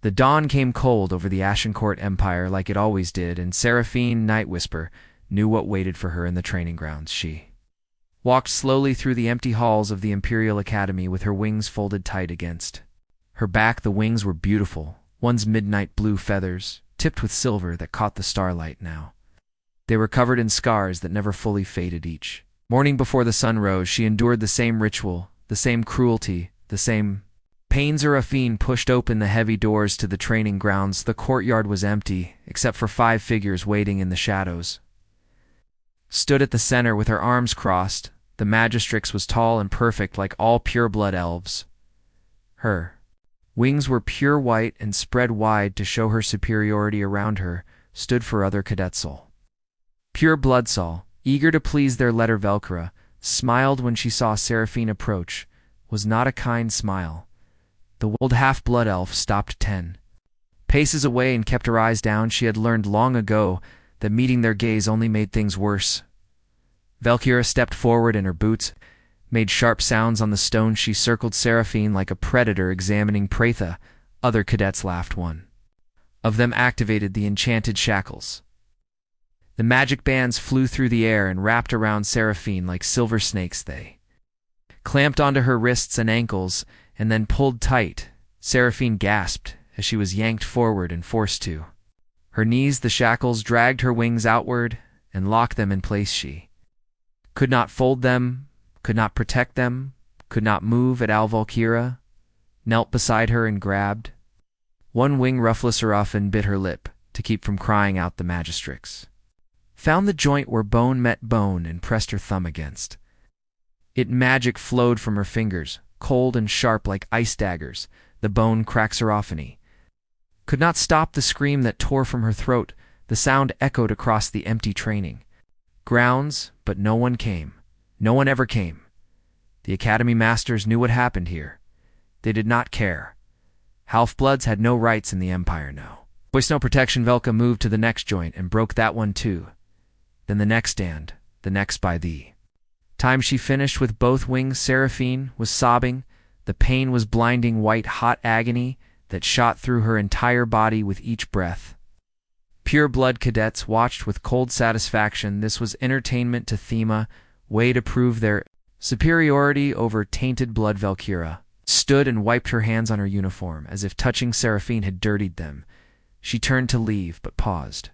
The dawn came cold over the Ashencourt Empire like it always did, and Seraphine Nightwhisper knew what waited for her in the training grounds. She walked slowly through the empty halls of the Imperial Academy with her wings folded tight against her back. The wings were beautiful, one's midnight blue feathers, tipped with silver that caught the starlight now. They were covered in scars that never fully faded. Each morning before the sun rose, she endured the same ritual, the same cruelty, the same pain. Seraphine pushed open the heavy doors to the training grounds. The courtyard was empty, except for 5 figures waiting in the shadows. Stood at the center with her arms crossed, the Magistrix was tall and perfect like all pure-blood elves. Her wings were pure white and spread wide to show her superiority. Around her stood 4 other cadets, all pure blood soul, eager to please their leader. Velcora smiled when she saw Seraphine approach. Was not a kind smile. The old half-blood elf stopped 10 paces away and kept her eyes down. She had learned long ago that meeting their gaze only made things worse. Velcora stepped forward and her boots made sharp sounds on the stone. She circled Seraphine like a predator examining prey. Other cadets laughed. One of them activated the enchanted shackles. The magic bands flew through the air and wrapped around Seraphine like silver snakes. They clamped onto her wrists and ankles and then pulled tight. Seraphine gasped as she was yanked forward and forced to her knees. The shackles dragged her wings outward and locked them in place. She could not fold them, could not protect them, could not move at all. Velcora knelt beside her and grabbed one wing. Ruffles and bit her lip to keep from crying out. The Magistrix found the joint where bone met bone and pressed her thumb against it. Magic flowed from her fingers, cold and sharp like ice daggers. The bone cracks her ophany could not stop the scream that tore from her throat. The sound echoed across the empty training grounds, but no one came. No one ever came. The Academy Masters knew what happened here. They did not care. Half-bloods had no rights in the Empire, no voice, no protection. Velka moved to the next joint and broke that one too. Then the next and the next. By the time she finished with both wings, Seraphine was sobbing. The pain was blinding, white-hot agony that shot through her entire body with each breath. Pure-blood cadets watched with cold satisfaction. This was entertainment to Thema, way to prove their superiority over tainted blood. Velcora stood and wiped her hands on her uniform, as if touching Seraphine had dirtied them. She turned to leave, but paused.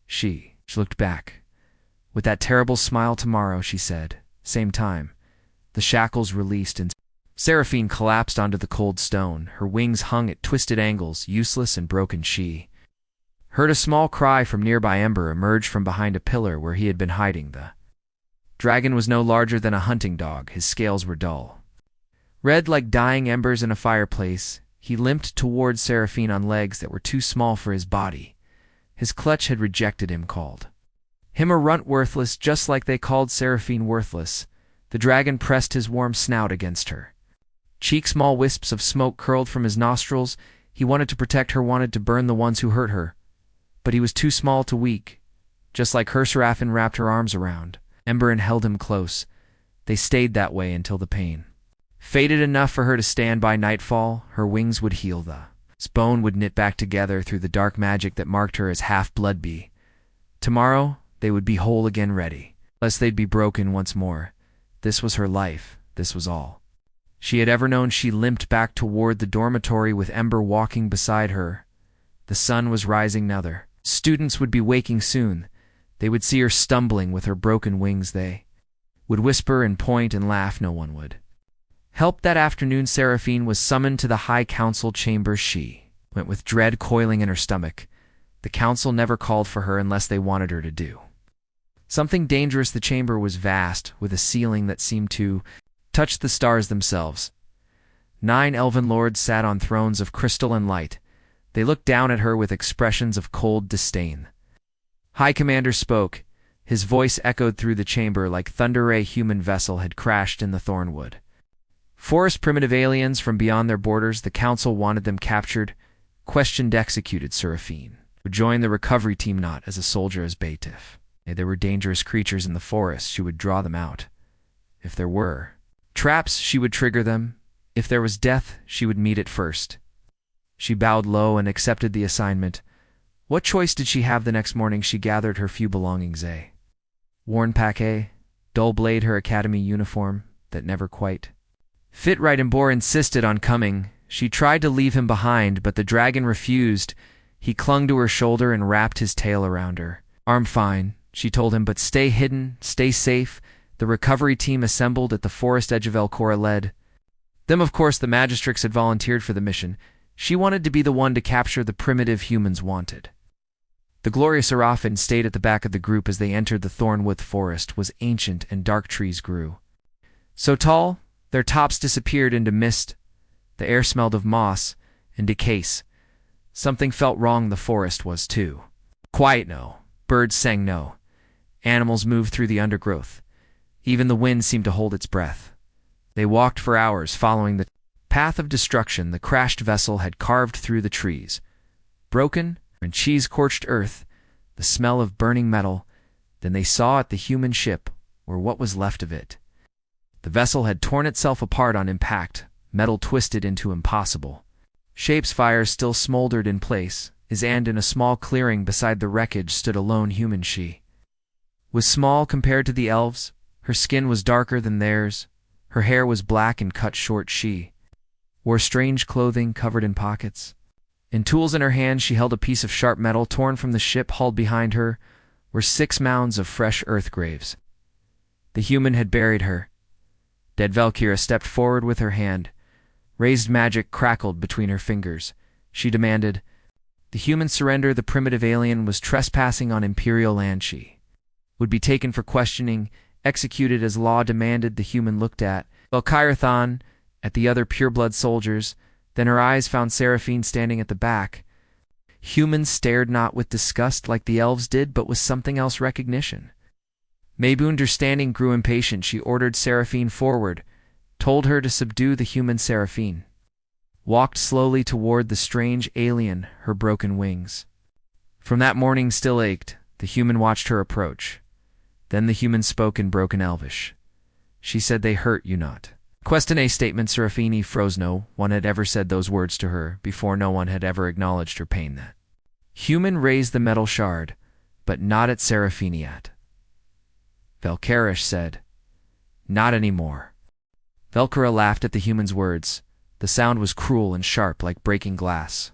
She looked back. With that terrible smile. Tomorrow, she said. Same time. The shackles released and Seraphine collapsed onto the cold stone. Her wings hung at twisted angles, useless and broken. She heard a small cry from nearby. Ember emerged from behind a pillar where he had been hiding. The dragon was no larger than a hunting dog. His scales were dull red like dying embers in a fireplace. He limped towards Seraphine on legs that were too small for his body. His clutch had rejected him, called him a runt, worthless, just like they called Seraphine worthless. The dragon pressed his warm snout against her cheek. Small wisps of smoke curled from his nostrils. He wanted to protect her, wanted to burn the ones who hurt her. But he was too small, too weak. Just like her, Seraphine wrapped her arms around Ember and held him close. They stayed that way until the pain faded enough for her to stand. By nightfall, her wings would heal. The bone would knit back together through the dark magic that marked her as half-blood. Bee. Tomorrow, they would be whole again, ready, lest they'd be broken once more. This was her life. This was all she had ever known. She limped back toward the dormitory with Ember walking beside her. The sun was rising now. Their students would be waking soon. They would see her stumbling with her broken wings. They would whisper and point and laugh. No one would help. That afternoon, Seraphine was summoned to the High Council chamber. She went with dread coiling in her stomach. The council never called for her unless they wanted her to do something dangerous. The chamber was vast, with a ceiling that seemed to touch the stars themselves. 9 elven lords sat on thrones of crystal and light. They looked down at her with expressions of cold disdain. High Commander spoke. His voice echoed through the chamber like thunder. A human vessel had crashed in the Thornwood forest. Primitive aliens from beyond their borders. The council wanted them captured, questioned, executed. Seraphine would join the recovery team, not as a soldier, as bait. If there were dangerous creatures in the forest, she would draw them out. If there were traps, she would trigger them. If there was death, she would meet it first. She bowed low and accepted the assignment. What choice did she have the next morning? She gathered her few belongings, worn paquet, dull blade her academy uniform that never quite fit right, and Bor insisted on coming. She tried to leave him behind, but the dragon refused. He clung to her shoulder and wrapped his tail around her. "I'm fine," she told him, "but stay hidden, stay safe." The recovery team assembled at the forest edge of Elcora led them. Of course, the Magistrix had volunteered for the mission. She wanted to be the one to capture the primitive humans wanted. The glorious Seraphin stayed at the back of the group as they entered the Thornwood forest. Was ancient and dark trees grew so tall, their tops disappeared into mist. The air smelled of moss and decay. Something felt wrong. The forest was too quiet. No birds sang, no animals moved through the undergrowth. Even the wind seemed to hold its breath. They walked for hours, following the path of destruction the crashed vessel had carved through the trees. Broken and cheese-scorched earth, the smell of burning metal. Then they saw it, the human ship, or what was left of it. The vessel had torn itself apart on impact, metal twisted into impossible shapes. Fires still smoldered in place, and in a small clearing beside the wreckage stood a lone human. She was small compared to the elves. Her skin was darker than theirs. Her hair was black and cut short. She wore strange clothing covered in pockets and tools. In her hand she held a piece of sharp metal torn from the ship hull. Behind her were 6 mounds of fresh earth graves. The human had buried her. Dead Valkyra stepped forward with her hand. Raised magic crackled between her fingers. She demanded the human surrender. The primitive alien was trespassing on Imperial land. She would be taken for questioning, executed as law demanded. The human looked at Valkyrathon, at the other pureblood soldiers. Then her eyes found Seraphine standing at the back. Humans stared not with disgust like the elves did, but with something else, recognition. Maybe understanding grew impatient. She ordered Seraphine forward, told her to subdue the human. Seraphine walked slowly toward the strange alien, her broken wings from that morning still ached. The human watched her approach. Then the human spoke in broken Elvish. She said, "They hurt you not." Question a statement. Seraphine froze. No one had ever said those words to her before. No one had ever acknowledged her pain. That human raised the metal shard, but not at Seraphine yet. Valkyrish said, "Not anymore." Valkyra laughed at the human's words. The sound was cruel and sharp, like breaking glass.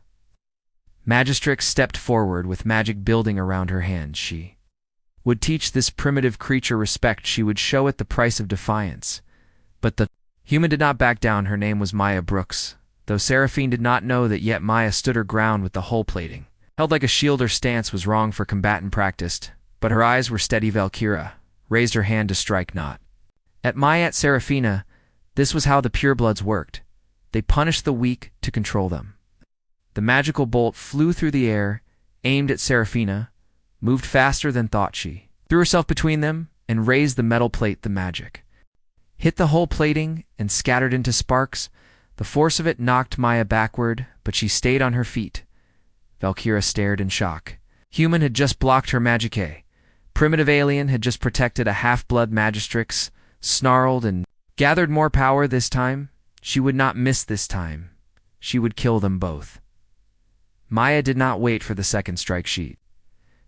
Magistrix stepped forward with magic building around her hands. She would teach this primitive creature respect. She would show it the price of defiance. But the human did not back down. Her name was Maya Brooks. Though Seraphine did not know that yet, Maya stood her ground with the hull plating held like a shield. Her stance was wrong for combatant practiced, but her eyes were steady. Valkyra raised her hand to strike not at Maya, at Seraphina. This was how the purebloods worked. They punished the weak to control them. The magical bolt flew through the air, aimed at Seraphina, moved faster than thought. She threw herself between them and raised the metal plate. The magic hit the whole plating and scattered into sparks. The force of it knocked Maya backward, but she stayed on her feet. Valkyra stared in shock. Human had just blocked her magic. Primitive alien had just protected a half-blood Magistrix, snarled and gathered more power. This time, she would not miss. This time, she would kill them both. Maya did not wait for the second strike. She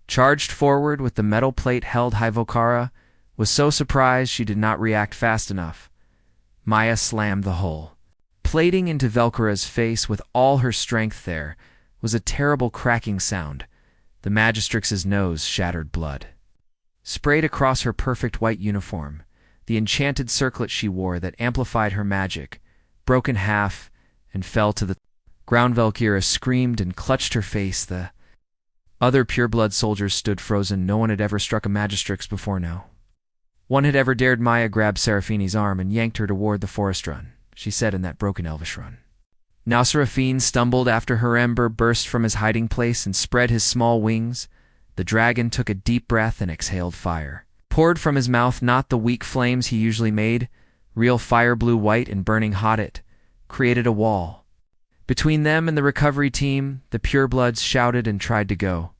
charged forward with the metal plate held high. Valkyra was so surprised she did not react fast enough. Maya slammed the whole plating into Valkyra's face with all her strength. There was a terrible cracking sound. The Magistrix's nose shattered. Blood sprayed across her perfect white uniform. The enchanted circlet she wore that amplified her magic broke in half and fell to the ground. Valkyra screamed and clutched her face. The other pureblood soldiers stood frozen. No one had ever struck a Magistrix before. No one had ever dared. Maya grabbed Seraphine's arm and yanked her toward the forest. "Run," she said in that broken Elvish. "Run." Now Seraphine stumbled after her. Ember burst from his hiding place and spread his small wings. The dragon took a deep breath and exhaled. Fire poured from his mouth, not the weak flames he usually made. Real fire, blue white and burning hot. It created a wall between them and the recovery team. The purebloods shouted and tried to go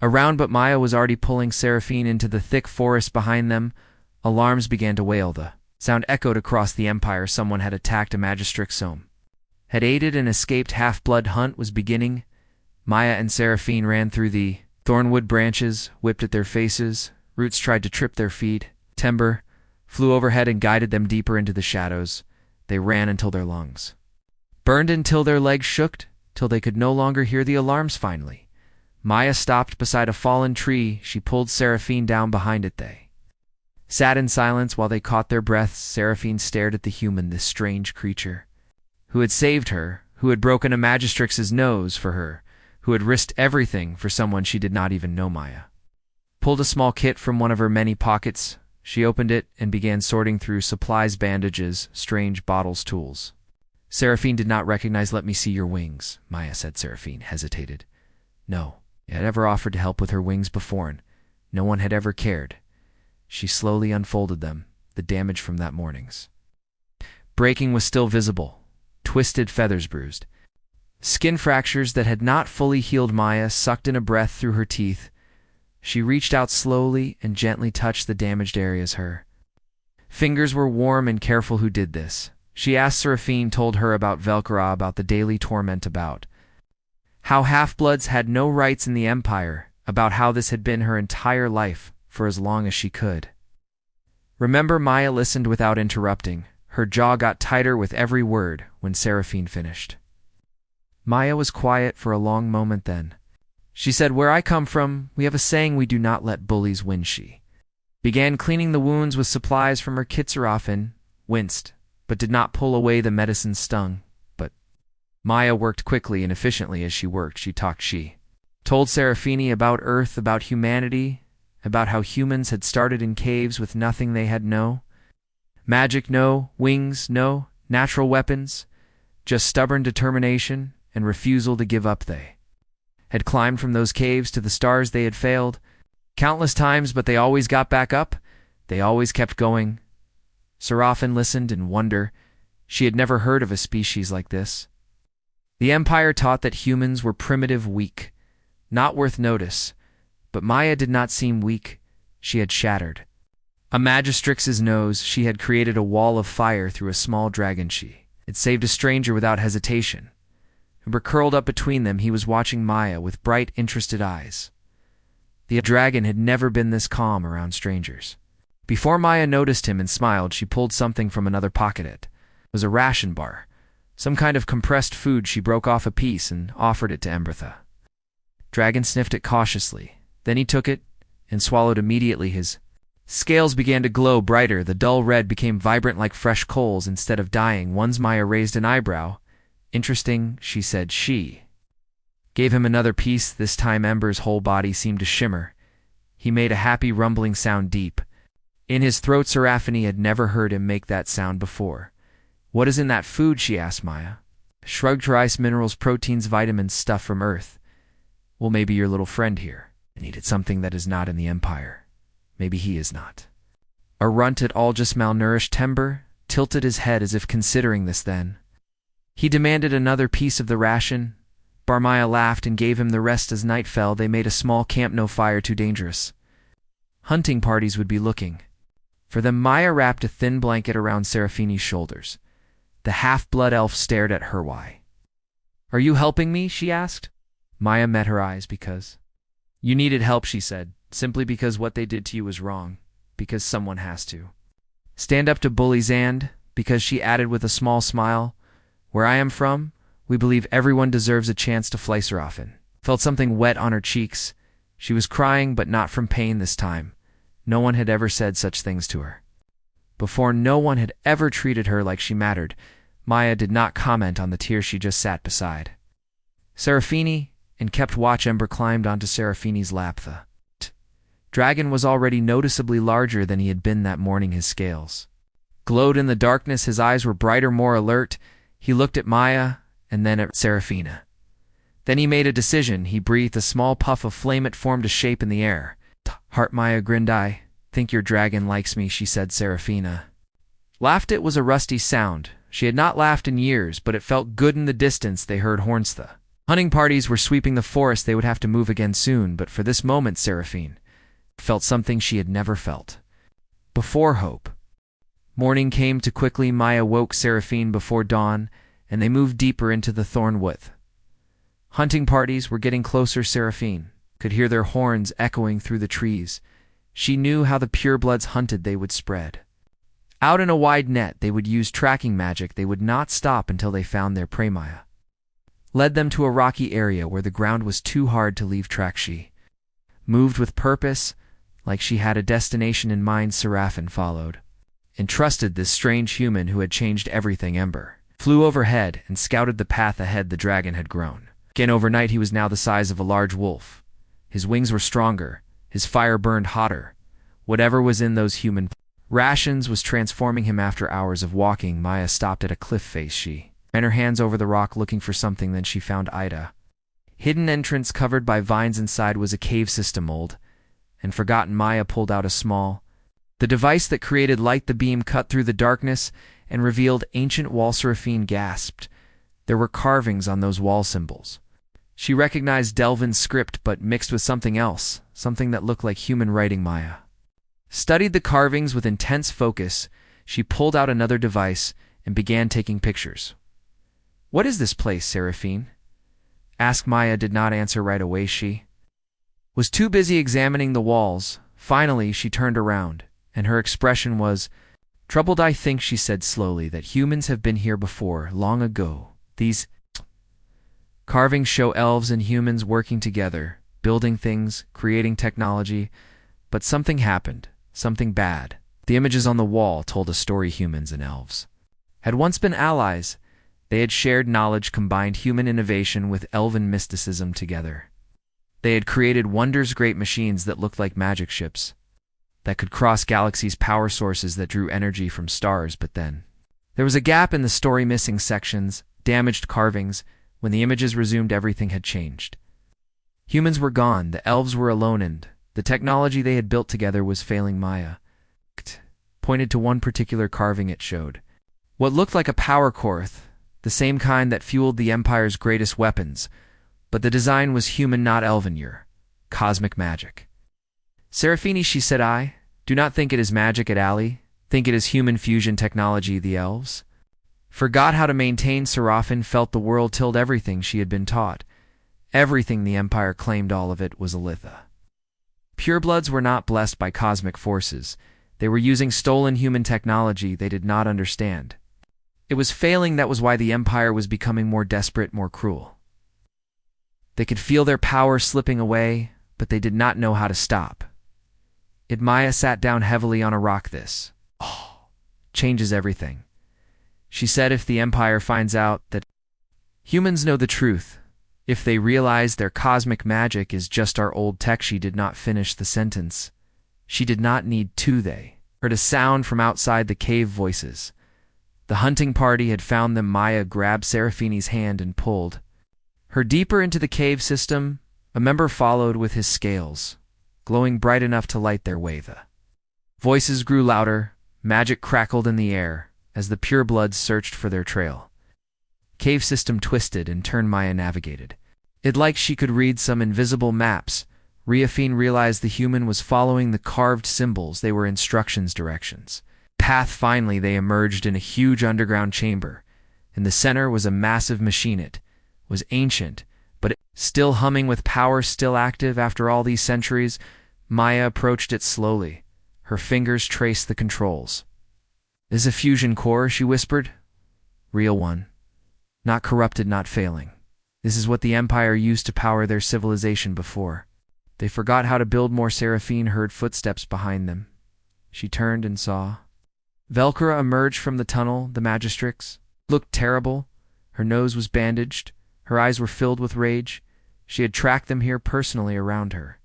around, but Maya was already pulling Seraphine into the thick forest behind them. Alarms began to wail. The sound echoed across the empire. Someone had attacked a Magistrix home. had aided an escaped half-blood hunt was beginning. Maya and Seraphine ran through the thornwood branches, whipped at their faces. Roots tried to trip their feet. Timber flew overhead and guided them deeper into the shadows. They ran until their lungs burned, until their legs shook, till they could no longer hear the alarms. Finally, Maya stopped beside a fallen tree. She pulled Seraphine down behind it. They sat in silence while they caught their breaths. Seraphine stared at the human, this strange creature who had saved her, who had broken a magistrix's nose for her, who had risked everything for someone she did not even know. Maya pulled a small kit from one of her many pockets. She opened it and began sorting through supplies, bandages, strange bottles, tools. Seraphine did not recognize. "Let me see your wings," Maya said. Seraphine hesitated. No, she had ever offered to help with her wings before, and no one had ever cared. She slowly unfolded them. The damage from that morning's breaking was still visible. Twisted feathers, bruised skin fractures that had not fully healed. Maya sucked in a breath through her teeth. She reached out slowly and gently touched the damaged areas. Her fingers were warm and careful. "Who did this?" she asked. Seraphine told her about Velkara, about the daily torment, about how half-bloods had no rights in the Empire, about how this had been her entire life for as long as she could remember. Maya listened without interrupting. Her jaw got tighter with every word. When Seraphine finished, Maya was quiet for a long moment. Then she said, "Where I come from, we have a saying: we do not let bullies win." She began cleaning the wounds with supplies from her kit. Seraphine winced, but did not pull away. The medicine stung, but Maya worked quickly and efficiently. As she worked, she talked. She told Seraphine about Earth, about humanity, about how humans had started in caves with nothing. They had no magic, no wings, no natural weapons, just stubborn determination and refusal to give up. They had climbed from those caves to the stars. They had failed countless times, but they always got back up. They always kept going. Seraphine listened in wonder. She had never heard of a species like this. The Empire taught that humans were primitive, weak, not worth notice. But Maya did not seem weak. She had shattered a magistrix's nose. She had created a wall of fire through a small dragon. She had saved a stranger without hesitation. Ember curled up between them. He was watching Maya with bright, interested eyes. The dragon had never been this calm around strangers. Before Maya noticed him and smiled, she pulled something from another pocket. It was a ration bar, some kind of compressed food. She broke off a piece and offered it to Embertha. Dragon sniffed it cautiously. Then he took it and swallowed immediately. His scales began to glow brighter. The dull red became vibrant like fresh coals instead of dying ones. Maya raised an eyebrow. "Interesting," she said. She gave him another piece. This time Ember's whole body seemed to shimmer. He made a happy rumbling sound deep in his throat. Seraphine had never heard him make that sound before. "What is in that food?" she asked Maya. Shrugged her eyes. "Minerals, proteins, vitamins, stuff from Earth." "Well, maybe your little friend here needed something that is not in the Empire. Maybe he is not." A runt, at all just malnourished. Timber tilted his head as if considering this. Then he demanded another piece of the ration. Maya laughed and gave him the rest. As night fell, they made a small camp. No fire, too dangerous. Hunting parties would be looking for them. Maya wrapped a thin blanket around Seraphine's shoulders. The half-blood elf stared at her. "Why are you helping me?" she asked. Maya met her eyes. "Because you needed help," she said. "Simply because what they did to you was wrong. Because someone has to stand up to bullies, and because," she added with a small smile, "where I am from, we believe everyone deserves a chance to fly." Seraphine felt something wet on her cheeks. She was crying, but not from pain this time. No one had ever said such things to her before. No one had ever treated her like she mattered. Maya did not comment on the tears. She just sat beside Seraphine and kept watch. Ember climbed onto Seraphine's lap. The dragon was already noticeably larger than he had been that morning. His scales glowed in the darkness. His eyes were brighter, more alert. He looked at Maya and then at Seraphine. Then he made a decision. He breathed a small puff of flame. It formed a shape in the air. "Heart." Maya grinned. "I think your dragon likes me," she said. Seraphine laughed. It was a rusty sound. She had not laughed in years, but it felt good. In the distance, they heard horns. The hunting parties were sweeping the forest. They would have to move again soon, but for this moment Seraphine felt something she had never felt before: hope. Morning came too quickly. Maya woke Seraphine before dawn and they moved deeper into the thorn wood. Hunting parties were getting closer. Seraphine could hear their horns echoing through the trees. She knew how the purebloods hunted. They would spread out in a wide net. They would use tracking magic. They would not stop until they found their prey. Maya led them to a rocky area where the ground was too hard to leave track. She moved with purpose, like she had a destination in mind. Seraphine followed and trusted this strange human who had changed everything. Ember flew overhead and scouted the path ahead. The dragon had grown. Again, overnight he was now the size of a large wolf. His wings were stronger. His fire burned hotter. Whatever was in those human rations was transforming him. After hours of walking, Maya stopped at a cliff face. She ran her hands over the rock looking for something. Then she found Ida. Hidden entrance covered by vines. Inside was a cave system mold and forgotten. Maya pulled out a small device that created light. The beam cut through the darkness and revealed ancient wall. Seraphine gasped. There were carvings on those wall symbols. She recognized Delvin's script, but mixed with something else, something that looked like human writing. Maya studied the carvings with intense focus. She pulled out another device and began taking pictures. "What is this place?" Seraphine asked. Maya did not answer right away. She was too busy examining the walls. Finally, she turned around, and her expression was troubled. "I think," she said slowly, "that humans have been here before, long ago. These carvings show elves and humans working together, building things, creating technology. But something happened, something bad." The images on the wall told a story. Humans and elves had once been allies. They had shared knowledge, combined human innovation with elven mysticism together. They had created wonders, great machines that looked like magic ships that could cross galaxies, power sources that drew energy from stars. But then there was a gap in the story, missing sections, damaged carvings. When the images resumed, everything had changed. Humans were gone, the elves were alone, and the technology they had built together was failing. Maya pointed to one particular carving. It showed what looked like a power core, the same kind that fueled the Empire's greatest weapons, but the design was human, not elven. "Your cosmic magic." "Seraphine," she said, "I do not think it is magic at Ali. Think it is human fusion technology. The elves forgot how to maintain." Seraphine felt the world tilled everything she had been taught. Everything the Empire claimed, all of it was a litha. Purebloods were not blessed by cosmic forces. They were using stolen human technology they did not understand. It was failing. That was why the Empire was becoming more desperate, more cruel. They could feel their power slipping away, but they did not know how to stop it. Maya sat down heavily on a rock. "This changes everything," she said. "If the Empire finds out that humans know the truth, if they realize their cosmic magic is just our old tech." She did not finish the sentence. She did not need to. They heard a sound from outside the cave. Voices. The hunting party had found them. Maya grabbed Seraphine's hand and pulled her deeper into the cave system. A member followed with his scales glowing bright enough to light their way. The voices grew louder. Magic crackled in the air as the purebloods searched for their trail. Cave system twisted and turned. Maya navigated it like she could read some invisible maps. Seraphine realized the human was following the carved symbols. They were instructions, directions. Path. Finally, they emerged in a huge underground chamber. In the center was a massive machine. It was ancient, but still humming with power, still active after all these centuries. Maya approached it slowly. Her fingers traced the controls. "This is a fusion core," she whispered. "Real one. Not corrupted, not failing. This is what the Empire used to power their civilization before. They forgot how to build more." Seraphine heard footsteps behind them. She turned and saw Velcora emerge from the tunnel. The magistrix looked terrible. Her nose was bandaged. Her eyes were filled with rage. She had tracked them here personally. Around her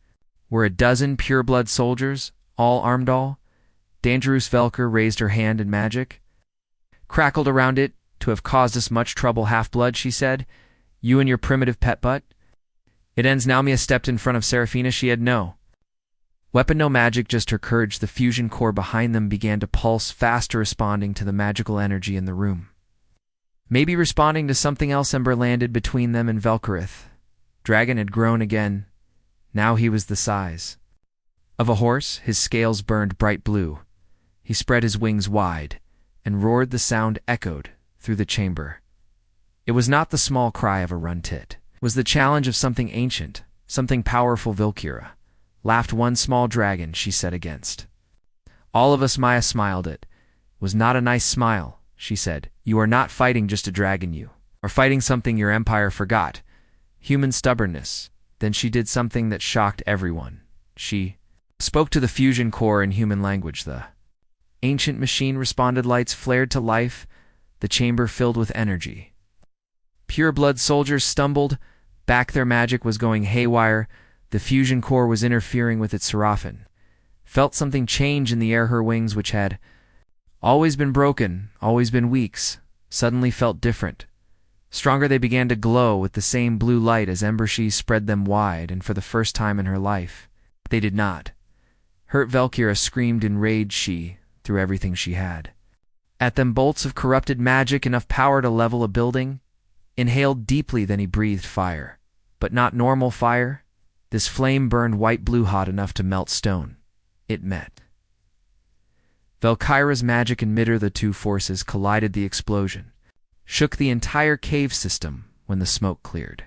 were a dozen pureblood soldiers, all armed. All dangerous. Velcora raised her hand, and magic crackled around it. "To have caused us much trouble, half-blood," she said. "You and your primitive pet butt. It ends now." Mia stepped in front of Seraphina. She had no weapon, no magic, just her courage. The fusion core behind them began to pulse faster, responding to the magical energy in the room. Maybe responding to something else. Ember landed between them and Velcorith. Dragon had grown again. Now he was the size of a horse. His scales burned bright blue. He spread his wings wide and roared. The sound echoed through the chamber. It was not the small cry of a run-tit. It was the challenge of something ancient, something powerful. Valkyra laughed. One small dragon, she said against. All of us. Maya smiled. It was not a nice smile, she said. You are not fighting just a dragon. You are fighting something your empire forgot. Human stubbornness. Then she did something that shocked everyone. She spoke to the fusion core in human language. The ancient machine responded. Lights flared to life. The chamber filled with energy. Pure-blood soldiers stumbled back. Their magic was going haywire. The fusion core was interfering with its Seraphim. Felt something change in the air. Her wings, which had always been broken, always been weeks, suddenly felt different. Stronger. They began to glow with the same blue light as ember. She spread them wide, and for the first time in her life, they did not hurt. Valkyra screamed in rage. She threw everything she had at them. Bolts of corrupted magic, enough power to level a building. Inhaled deeply, then he breathed fire. But not normal fire. This flame burned white-blue, hot enough to melt stone. It met Valkyra's magic emitter. The two forces collided. The explosion shook the entire cave system. When the smoke cleared,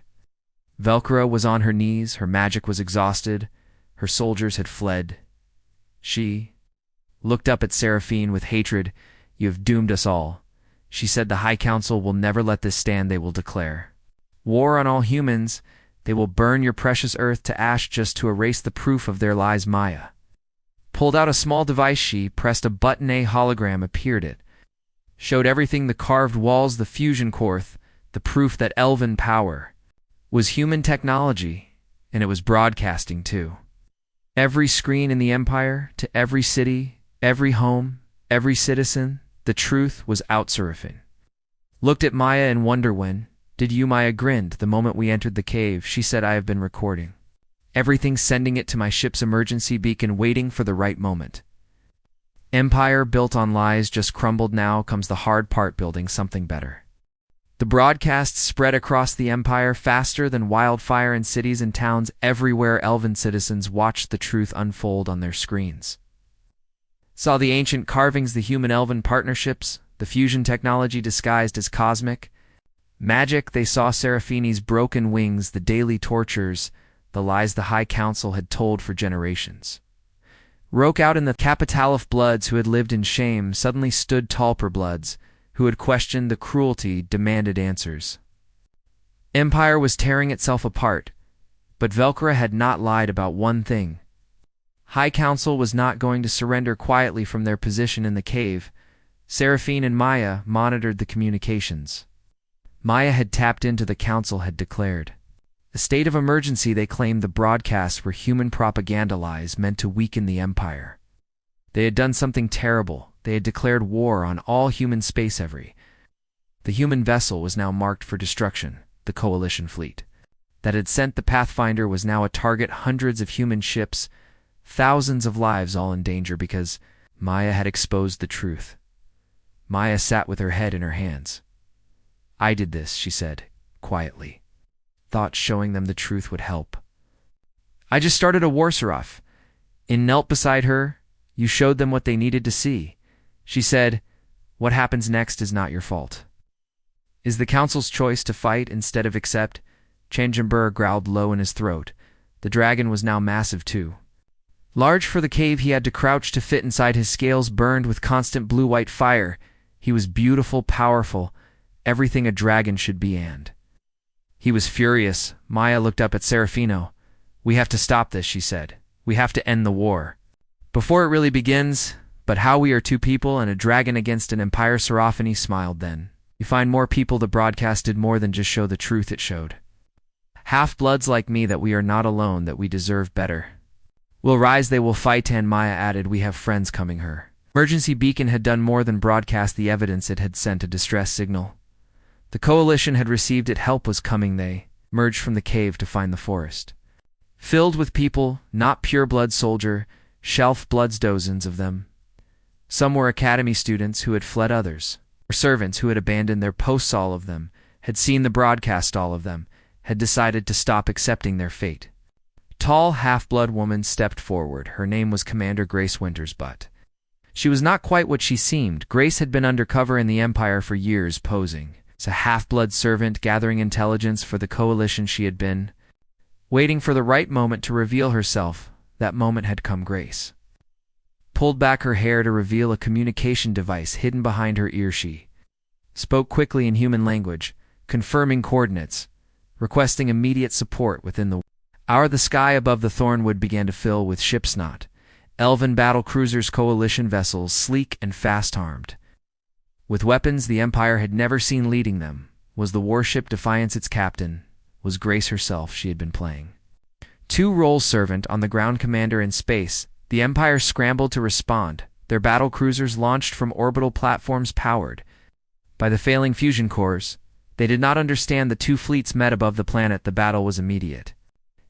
Valkyra was on her knees. Her magic was exhausted. Her soldiers had fled. She looked up at Seraphine with hatred. You have doomed us all, she said. The High Council will never let this stand. They will declare war on all humans. They will burn your precious earth to ash just to erase the proof of their lies. Maya pulled out a small device. She pressed a button. A hologram appeared. It showed everything: the carved walls, the fusion core, the proof that elven power was human technology, and it was broadcasting too. Every screen in the empire, to every city, every home, every citizen, the truth was out. Seraphine looked at Maya in wonder. When did you? Maya grinned. The moment we entered the cave, she said. I have been recording everything, sending it to my ship's emergency beacon, waiting for the right moment. Empire built on lies just crumbled. Now comes the hard part, building something better. The broadcasts spread across the empire faster than wildfire. In cities and towns everywhere, elven citizens watched the truth unfold on their screens. Saw the ancient carvings, the human-elven partnerships, the fusion technology disguised as cosmic magic. They saw Seraphine's broken wings, the daily tortures, the lies the High Council had told for generations. Broke out in the Capitalif bloods who had lived in shame suddenly stood tall. Per bloods who had questioned the cruelty demanded answers. Empire was tearing itself apart, but Valkyra had not lied about one thing. High Council was not going to surrender quietly from their position in the cave. Seraphine and Maya monitored the communications. Maya had tapped into. The council had declared a state of emergency. They claimed the broadcasts were human propaganda lies meant to weaken the empire. They had done something terrible. They had declared war on all human space. The human vessel was now marked for destruction. The coalition fleet that had sent the Pathfinder was now a target. Hundreds of human ships, thousands of lives, all in danger because Maya had exposed the truth. Maya sat with her head in her hands. I did this, she said, quietly. Thought showing them the truth would help. I just started a war, Seraph. Knelt beside her. You showed them what they needed to see. She said, what happens next is not your fault. Is the council's choice to fight instead of accept? Changenbur growled low in his throat. The dragon was now massive too. Large for the cave, he had to crouch to fit inside. His scales burned with constant blue-white fire. He was beautiful, powerful, everything a dragon should be, and he was furious. Maya looked up at Serafino. We have to stop this, she said. We have to end the war before it really begins. But how? We are two people and a dragon against an empire. Seraphine smiled. Then you find more people. The broadcast did more than just show the truth. It showed half-bloods like me that we are not alone, that we deserve better. We'll rise, they will fight. And Maya added, we have friends coming. Her emergency beacon had done more than broadcast the evidence. It had sent a distress signal. The coalition had received it. Help was coming. They emerged from the cave to find the forest filled with people, not pure-blood soldier, shelf bloods, dozens of them. Some were academy students who had fled, others were servants who had abandoned their posts. All of them had seen the broadcast. All of them had decided to stop accepting their fate. Tall half-blood woman stepped forward. Her name was Commander Grace Winters, but she was not quite what she seemed. Grace had been undercover in the Empire for years, posing As a half-blood servant gathering intelligence for the coalition she had been, waiting for the right moment to reveal herself. That moment had come. Grace pulled back her hair to reveal a communication device hidden behind her ear. She spoke quickly in human language, confirming coordinates, requesting immediate support within the hour. The sky above the Thornwood began to fill with ships, not elven battle cruisers, coalition vessels, sleek and fast-armed with weapons the Empire had never seen. Leading them was the warship Defiance. Its captain was Grace herself. She had been playing two roles: servant on the ground, commander in space. The Empire scrambled to respond, their battle cruisers launched from orbital platforms powered by the failing fusion cores. They did not understand the two fleets met above the planet. The battle was immediate,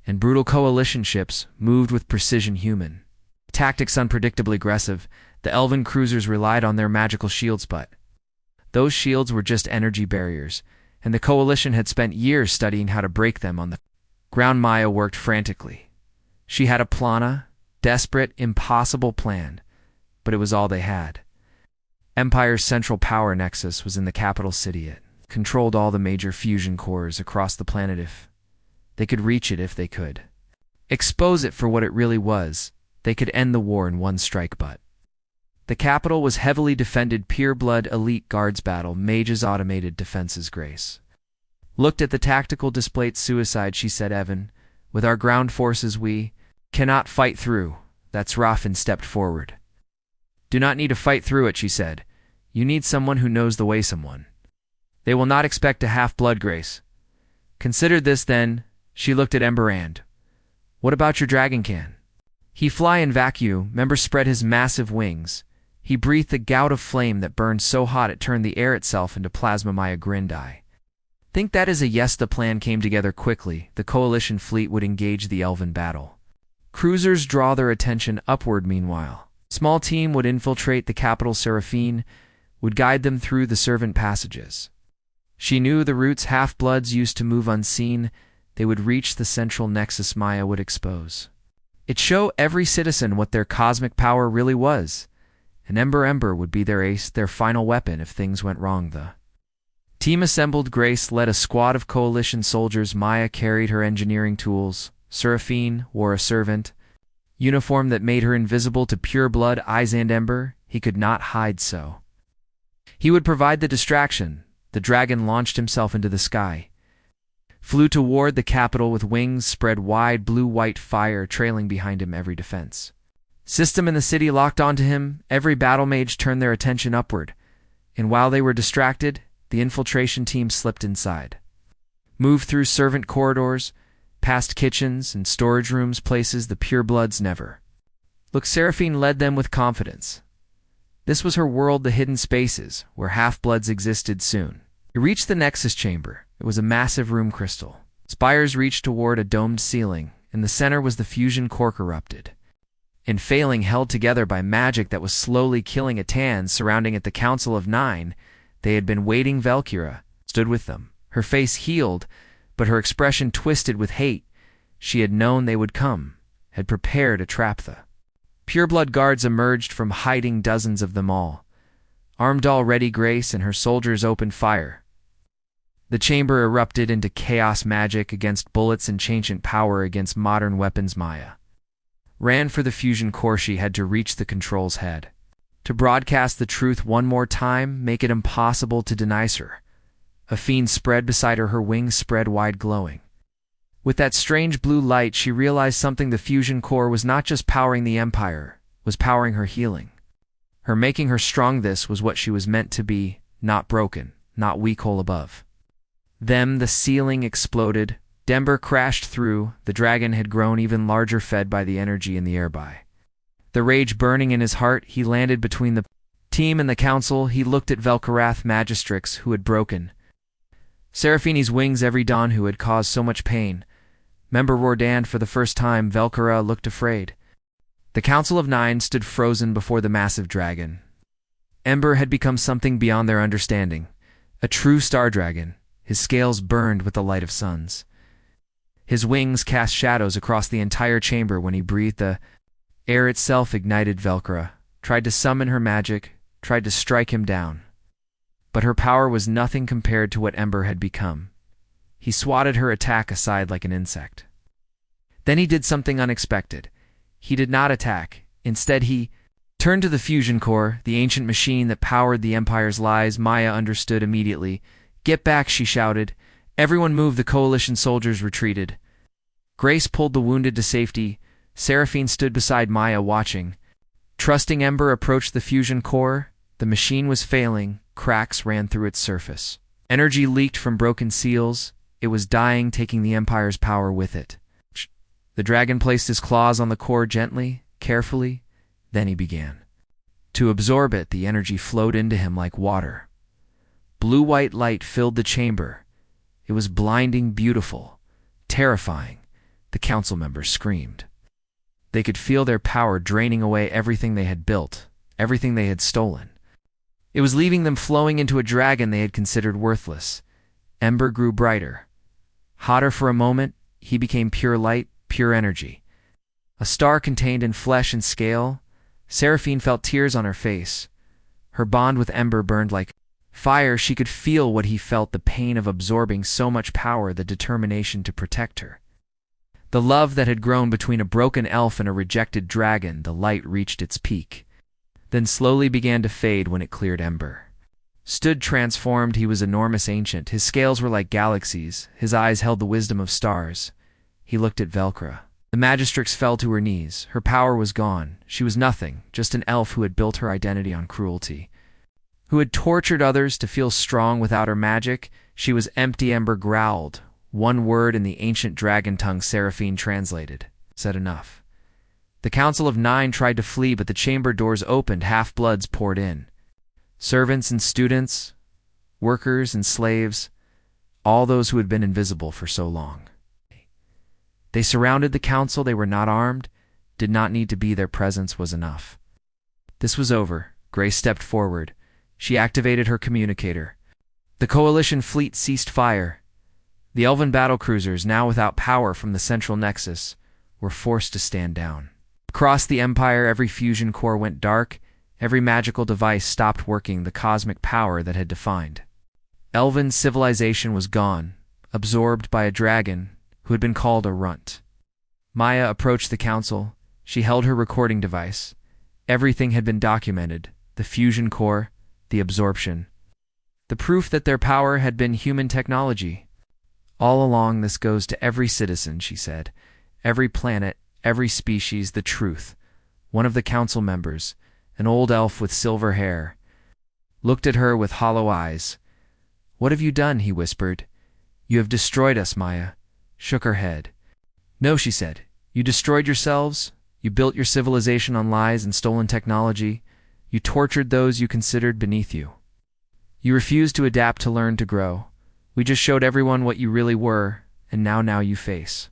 and brutal. Coalition ships moved with precision, human tactics unpredictably aggressive. The elven cruisers relied on their magical shields, but those shields were just energy barriers, and the coalition had spent years studying how to break them on the ground. Maya worked frantically. She had a desperate, impossible plan, but it was all they had. Empire's central power nexus was in the capital city. It controlled all the major fusion cores across the planet. If they could reach it, if they could expose it for what it really was, they could end the war in one strike. But the capital was heavily defended. Pureblood elite guards, battle mages, automated defenses. Grace looked at the tactical display. Suicide, she said. Evan, with our ground forces we cannot fight through. That's Raffin stepped forward. Do not need to fight through it, she said. You need someone who knows the way. Someone. They will not expect a half-blood. Grace considered this. Then she looked at Ember. And what about your dragon? Can he fly in vacuum? Member spread his massive wings. He breathed a gout of flame that burned so hot it turned the air itself into plasma. Maya grinned. I think that is a yes. The plan came together quickly. The coalition fleet would engage the elven battle cruisers, draw their attention upward. Meanwhile, small team would infiltrate the capital. Seraphine would guide them through the servant passages. She knew the routes half-bloods used to move unseen. They would reach the central nexus. Maya would expose it, show every citizen what their cosmic power really was. And Ember would be their ace, their final weapon if things went wrong. The team assembled. Grace led a squad of coalition soldiers. Maya carried her engineering tools. Seraphine wore a servant uniform that made her invisible to pure-blood eyes. And Ember, he could not hide, so he would provide the distraction. The dragon launched himself into the sky, flew toward the capital with wings spread wide, blue-white fire trailing behind him. Every defense system in the city locked onto him. Every battle mage turned their attention upward, and while they were distracted, the infiltration team slipped inside, moved through servant corridors, past kitchens and storage rooms, places the purebloods never looked. Seraphine led them with confidence. This was her world, the hidden spaces where half-bloods existed. Soon he reached the Nexus chamber. It was a massive room. Crystal spires reached toward a domed ceiling. In the center was the fusion core, corrupted and failing, held together by magic that was slowly killing it. Tan surrounding it, the Council of Nine. They had been waiting. Valkyra stood with them, her face healed, but her expression twisted with hate. She had known they would come, had prepared a trap. The pureblood guards emerged from hiding, dozens of them, all armed already. Grace and her soldiers opened fire. The chamber erupted into chaos, magic against bullets and ancient power against modern weapons. Maya ran for the fusion core. She had to reach the controls head to broadcast the truth one more time, make it impossible to deny her. A fiend spread beside her, her wings spread wide, glowing with that strange blue light. She realized something. The fusion core was not just powering the Empire, was powering her, healing her, making her strong. This was what she was meant to be, not broken, not weak. Hole above them, the ceiling exploded. Denver crashed through. The dragon had grown even larger, fed by the energy in the air. By the rage burning in his heart, he landed between the team and the council. He looked at Velkarath Magistrix, who had broken Seraphine's wings every dawn, who had caused so much pain. Member Rordan. For the first time, Velkara looked afraid. The Council of Nine stood frozen before the massive dragon. Ember had become something beyond their understanding, a true star dragon. His scales burned with the light of suns. His wings cast shadows across the entire chamber. When he breathed, the air itself ignited. Velkara tried to summon her magic, tried to strike him down, but her power was nothing compared to what Ember had become. He swatted her attack aside like an insect. Then he did something unexpected. He did not attack. Instead, he turned to the fusion core, the ancient machine that powered the Empire's lies. Maya understood immediately. "Get back," she shouted. Everyone moved. The Coalition soldiers retreated. Grace pulled the wounded to safety. Seraphine stood beside Maya, watching. Trusting Ember approached the fusion core. The machine was failing. Cracks ran through its surface. Energy leaked from broken seals. It was dying, taking the Empire's power with it. The dragon placed his claws on the core gently, carefully. Then he began to absorb it. The energy flowed into him like water. Blue-white light filled the chamber. It was blinding, beautiful, terrifying. The council members screamed. They could feel their power draining away everything they had built, everything they had stolen. It was leaving them, flowing into a dragon they had considered worthless. Ember grew brighter. Hotter for a moment, he became pure light, pure energy. A star contained in flesh and scale. Seraphine felt tears on her face. Her bond with Ember burned like fire. She could feel what he felt, the pain of absorbing so much power, the determination to protect her. The love that had grown between a broken elf and a rejected dragon. The light reached its peak, then slowly began to fade when it cleared Ember. Stood transformed, he was enormous, ancient. His scales were like galaxies. His eyes held the wisdom of stars. He looked at Velcra. The Magistrix fell to her knees. Her power was gone. She was nothing, just an elf who had built her identity on cruelty, who had tortured others to feel strong without her magic. She was empty. Ember growled. One word in the ancient dragon tongue. Seraphine translated. Said enough. The Council of Nine tried to flee, but the chamber doors opened. Half-bloods poured in. Servants and students, workers and slaves, all those who had been invisible for so long. They surrounded the council. They were not armed, did not need to be. Their presence was enough. This was over. Grace stepped forward. She activated her communicator. The Coalition fleet ceased fire. The elven battlecruisers, now without power from the central nexus, were forced to stand down. Across the Empire, every fusion core went dark. Every magical device stopped working. The cosmic power that had defined elven civilization was gone, absorbed by a dragon who had been called a runt. Maya approached the council. She held her recording device. Everything had been documented. The fusion core, the absorption, the proof that their power had been human technology. All along, this goes to every citizen, she said. Every planet, every species, the truth. One of the council members, an old elf with silver hair, looked at her with hollow eyes. "What have you done?" he whispered. "You have destroyed us," Maya shook her head. "No," she said. "You destroyed yourselves. You built your civilization on lies and stolen technology. You tortured those you considered beneath you. You refused to adapt, to learn, to grow. We just showed everyone what you really were, and now you face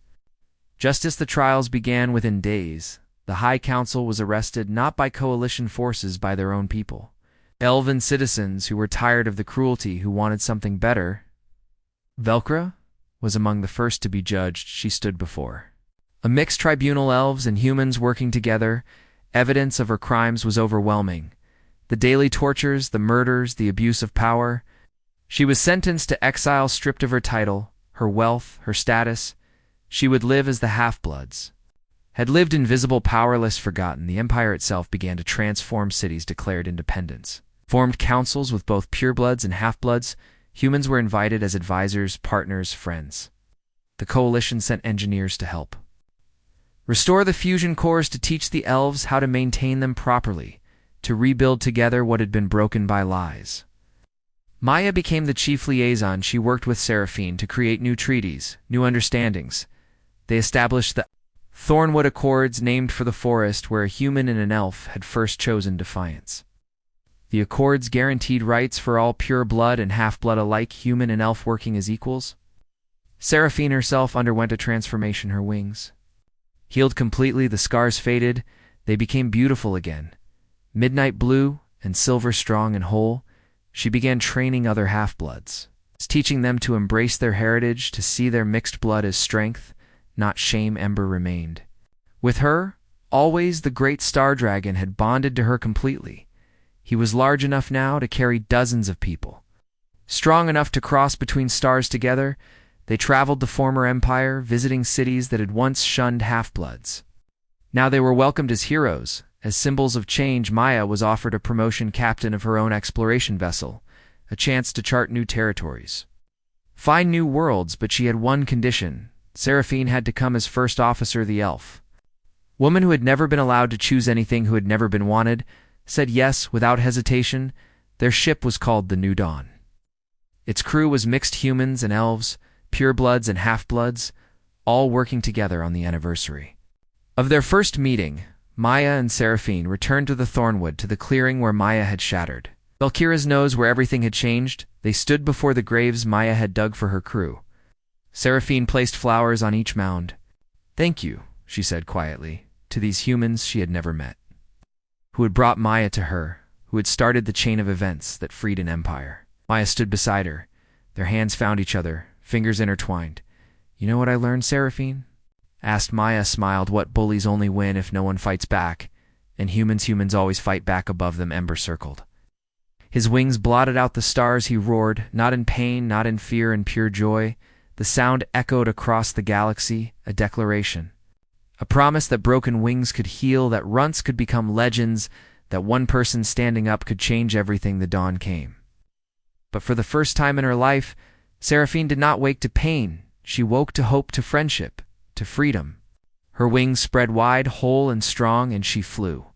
justice." The trials began within days. The High Council was arrested not by coalition forces, by their own people. Elven citizens who were tired of the cruelty, who wanted something better. Velcra was among the first to be judged. She stood before a mixed tribunal, elves and humans working together. Evidence of her crimes was overwhelming. The daily tortures, the murders, the abuse of power. She was sentenced to exile, stripped of her title, her wealth, her status. She would live as the half-bloods had lived, invisible, powerless, forgotten. The Empire itself began to transform. Cities declared independence, formed councils with both purebloods and half-bloods. Humans were invited as advisors, partners, friends. The Coalition sent engineers to help restore the fusion cores, to teach the elves how to maintain them properly, to rebuild together what had been broken by lies. Maya became the chief liaison. She worked with Seraphine to create new treaties, new understandings. They established the Thornwood Accords, named for the forest where a human and an elf had first chosen defiance. The Accords guaranteed rights for all pure blood and half-blood alike, human and elf working as equals. Seraphine herself underwent a transformation. Her wings healed completely, the scars faded, they became beautiful again. Midnight blue and silver, strong and whole. She began training other half-bloods, teaching them to embrace their heritage, to see their mixed blood as strength, not shame. Ember remained with her. Always the great star dragon had bonded to her completely. He was large enough now to carry dozens of people. Strong enough to cross between stars together, they traveled the former empire, visiting cities that had once shunned half-bloods. Now they were welcomed as heroes. As symbols of change, Maya was offered a promotion, captain of her own exploration vessel, a chance to chart new territories. Find new worlds, but she had one condition. Seraphine had to come as first officer, the elf. Woman who had never been allowed to choose anything, who had never been wanted, said yes without hesitation. Their ship was called the New Dawn. Its crew was mixed humans and elves, purebloods and half-bloods, all working together on the anniversary of their first meeting. Maya and Seraphine returned to the Thornwood, to the clearing where Maya had shattered Valkyra's nose, where everything had changed. They stood before the graves Maya had dug for her crew. Seraphine placed flowers on each mound. "Thank you," she said quietly, to these humans she had never met, who had brought Maya to her, who had started the chain of events that freed an empire. Maya stood beside her. Their hands found each other, fingers intertwined. "You know what I learned, Seraphine?" asked Maya, smiled. "What bullies only win if no one fights back, and humans always fight back." Above them, Ember circled. His wings blotted out the stars. He roared, not in pain, not in fear, in pure joy. The sound echoed across the galaxy, a declaration, a promise that broken wings could heal, that runts could become legends, that one person standing up could change everything. The dawn came. But for the first time in her life, Seraphine did not wake to pain. She woke to hope, to friendship, to freedom. Her wings spread wide, whole and strong, and she flew.